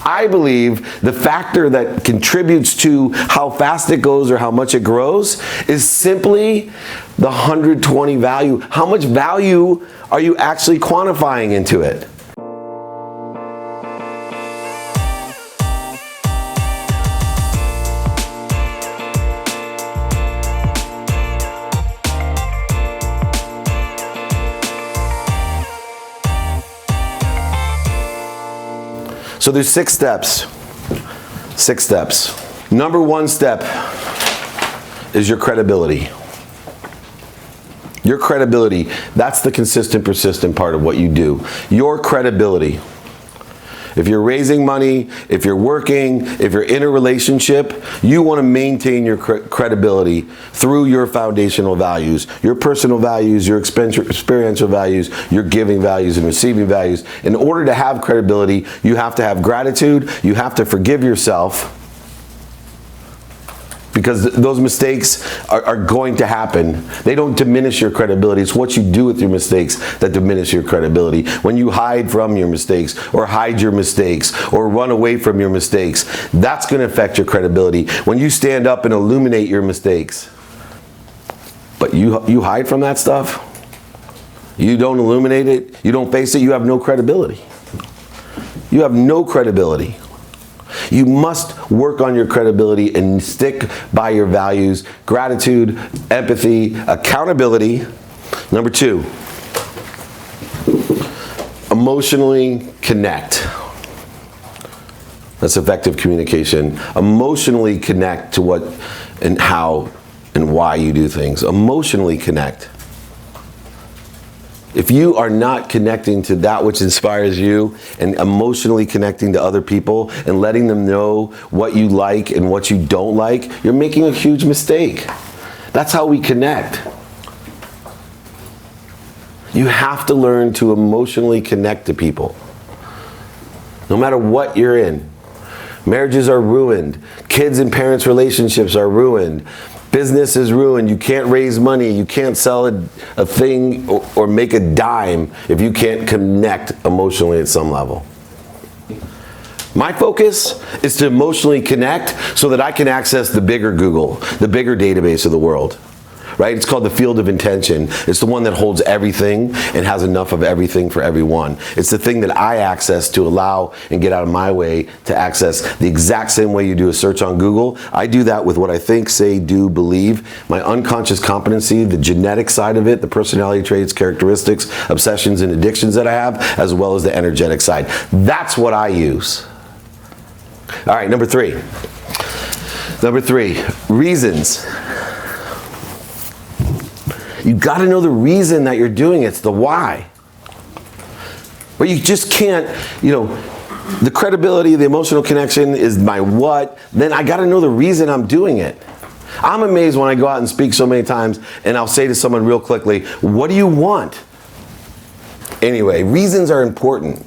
I believe the factor that contributes to how fast it goes or how much it grows is simply the 120 value. How much value are you actually quantifying into it? So there's 6 steps. 6 steps. Number 1 step is your credibility. Your credibility, that's the consistent, persistent part of what you do. Your credibility. If you're raising money, if you're working, if you're in a relationship, you want to maintain your credibility through your foundational values, your personal values, your experiential values, your giving values and receiving values. In order to have credibility, you have to have gratitude, you have to forgive yourself, because those mistakes are going to happen. They don't diminish your credibility. It's what you do with your mistakes that diminish your credibility. When you hide from your mistakes, or hide your mistakes, or run away from your mistakes, that's going to affect your credibility. When you stand up and illuminate your mistakes, but you hide from that stuff, you don't illuminate it, you don't face it, you have no credibility. You have no credibility. You must work on your credibility and stick by your values: gratitude, empathy, accountability. Number 2, emotionally connect. That's effective communication. Emotionally connect to what and how and why you do things. Emotionally connect. If you are not connecting to that which inspires you and emotionally connecting to other people and letting them know what you like and what you don't like, you're making a huge mistake. That's how we connect. You have to learn to emotionally connect to people. No matter what you're in. Marriages are ruined. Kids and parents' relationships are ruined. Business is ruined. You can't raise money. You can't sell a thing or make a dime if you can't connect emotionally at some level. My focus is to emotionally connect so that I can access the bigger Google, the bigger database of the world. Right? It's called the field of intention. It's the one that holds everything and has enough of everything for everyone. It's the thing that I access to allow and get out of my way to access the exact same way you do a search on Google. I do that with what I think, say, do, believe. My unconscious competency, the genetic side of it, the personality traits, characteristics, obsessions, and addictions that I have, as well as the energetic side. That's what I use. All right, number 3. Number 3, reasons. You got to know the reason that you're doing it. It's the why. But you just can't, the credibility, the emotional connection is my what. Then I got to know the reason I'm doing it. I'm amazed when I go out and speak so many times and I'll say to someone real quickly, what do you want? Anyway, reasons are important.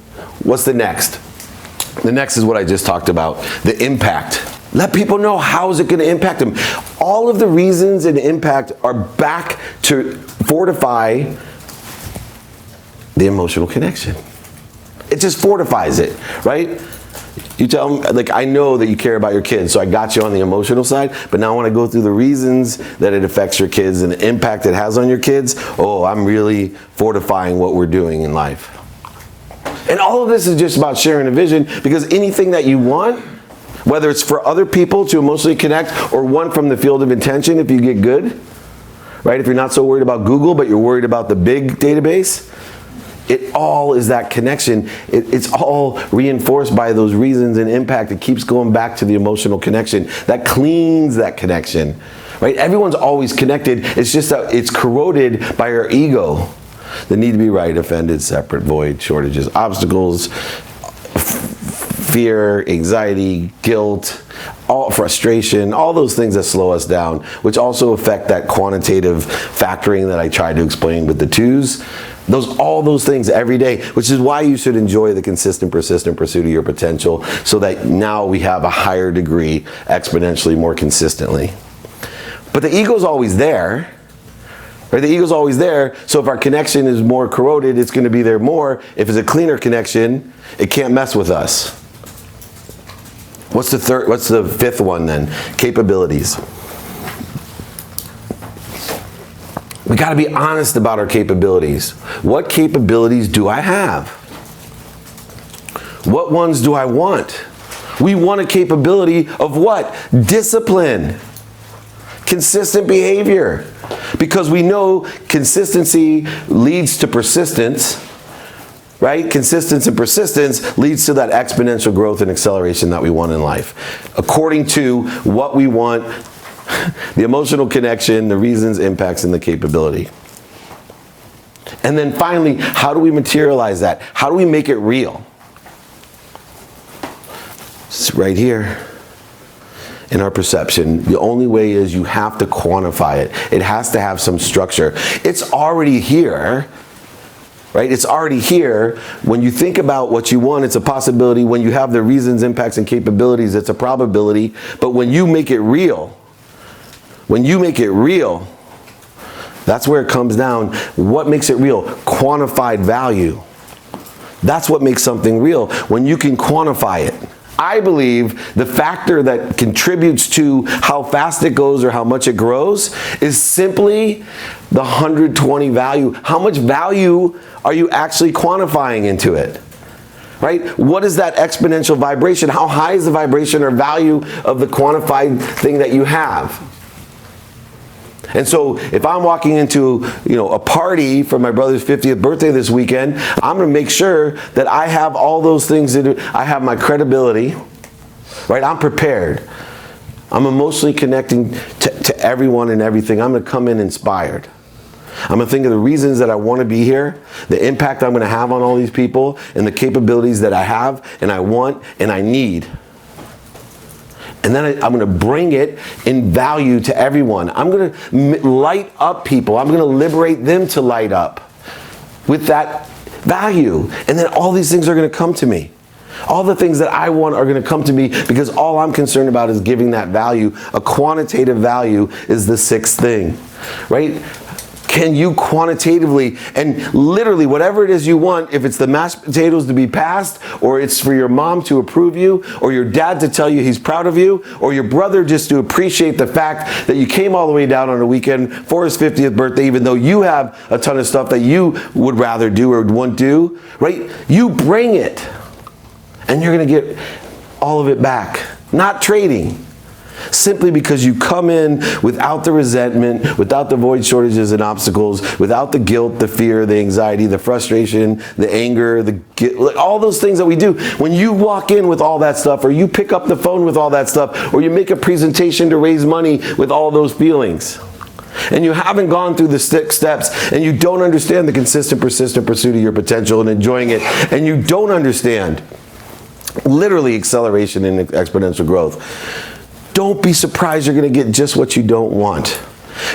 What's the next? The next is what I just talked about, the impact. Let people know how is it going to impact them. All of the reasons and impact are back to fortify the emotional connection. It just fortifies it, right? You tell them, like, I know that you care about your kids, so I got you on the emotional side, but now I want to go through the reasons that it affects your kids and the impact it has on your kids. Oh, I'm really fortifying what we're doing in life. And all of this is just about sharing a vision, because anything that you want, whether it's for other people to emotionally connect or one from the field of intention if you get good, right? If you're not so worried about Google, but you're worried about the big database, it all is that connection. It's all reinforced by those reasons and impact. It keeps going back to the emotional connection. That cleans that connection, right? Everyone's always connected. It's just that it's corroded by our ego. The need to be right, offended, separate, void, shortages, obstacles, fear, anxiety, guilt, all frustration, all those things that slow us down, which also affect that quantitative factoring that I tried to explain with the 2s. All those things every day, which is why you should enjoy the consistent, persistent pursuit of your potential, so that now we have a higher degree, exponentially more consistently. But the ego's always there. Right? The ego's always there, so if our connection is more corroded, it's going to be there more. If it's a cleaner connection, it can't mess with us. What's the fifth one then? Capabilities. We got to be honest about our capabilities. What capabilities do I have? What ones do I want? We want a capability of what? Discipline. Consistent behavior. Because we know consistency leads to persistence, right? Consistency and persistence leads to that exponential growth and acceleration that we want in life. According to what we want, the emotional connection, the reasons, impacts, and the capability. And then finally, how do we materialize that? How do we make it real? It's right here in our perception. The only way is you have to quantify it. It has to have some structure. It's already here, right? It's already here. When you think about what you want, it's a possibility. When you have the reasons, impacts, and capabilities, it's a probability. But when you make it real, that's where it comes down. What makes it real? Quantified value. That's what makes something real, when you can quantify it. I believe the factor that contributes to how fast it goes or how much it grows is simply the 120 value. How much value are you actually quantifying into it? Right? What is that exponential vibration? How high is the vibration or value of the quantified thing that you have? And so if I'm walking into, a party for my brother's 50th birthday this weekend, I'm going to make sure that I have all those things. I have my credibility, right? I'm prepared. I'm emotionally connecting to everyone and everything. I'm going to come in inspired. I'm going to think of the reasons that I want to be here, the impact I'm going to have on all these people, and the capabilities that I have and I want and I need. And then I'm going to bring it in value to everyone. I'm going to light up people. I'm going to liberate them to light up with that value. And then all these things are going to come to me. All the things that I want are going to come to me because all I'm concerned about is giving that value. A quantitative value is the sixth thing, right? Can you quantitatively and literally whatever it is you want, if it's the mashed potatoes to be passed, or it's for your mom to approve you, or your dad to tell you he's proud of you, or your brother just to appreciate the fact that you came all the way down on a weekend for his 50th birthday, even though you have a ton of stuff that you would rather do or won't do, right? You bring it and you're going to get all of it back. Not trading. Simply because you come in without the resentment, without the void, shortages, and obstacles, without the guilt, the fear, the anxiety, the frustration, the anger, all those things that we do. When you walk in with all that stuff, or you pick up the phone with all that stuff, or you make a presentation to raise money with all those feelings, and you haven't gone through the 6 steps, and you don't understand the consistent, persistent pursuit of your potential and enjoying it, and you don't understand literally acceleration and exponential growth, don't be surprised you're going to get just what you don't want.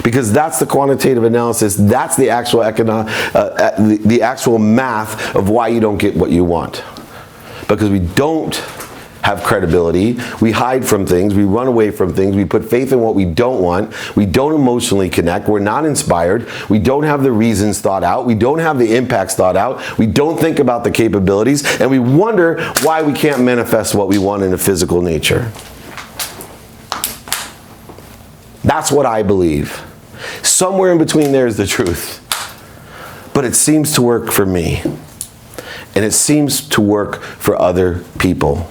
Because that's the quantitative analysis. That's the actual the actual math of why you don't get what you want. Because we don't have credibility. We hide from things. We run away from things. We put faith in what we don't want. We don't emotionally connect. We're not inspired. We don't have the reasons thought out. We don't have the impacts thought out. We don't think about the capabilities. And we wonder why we can't manifest what we want in a physical nature. That's what I believe. Somewhere in between there is the truth. But it seems to work for me. And it seems to work for other people.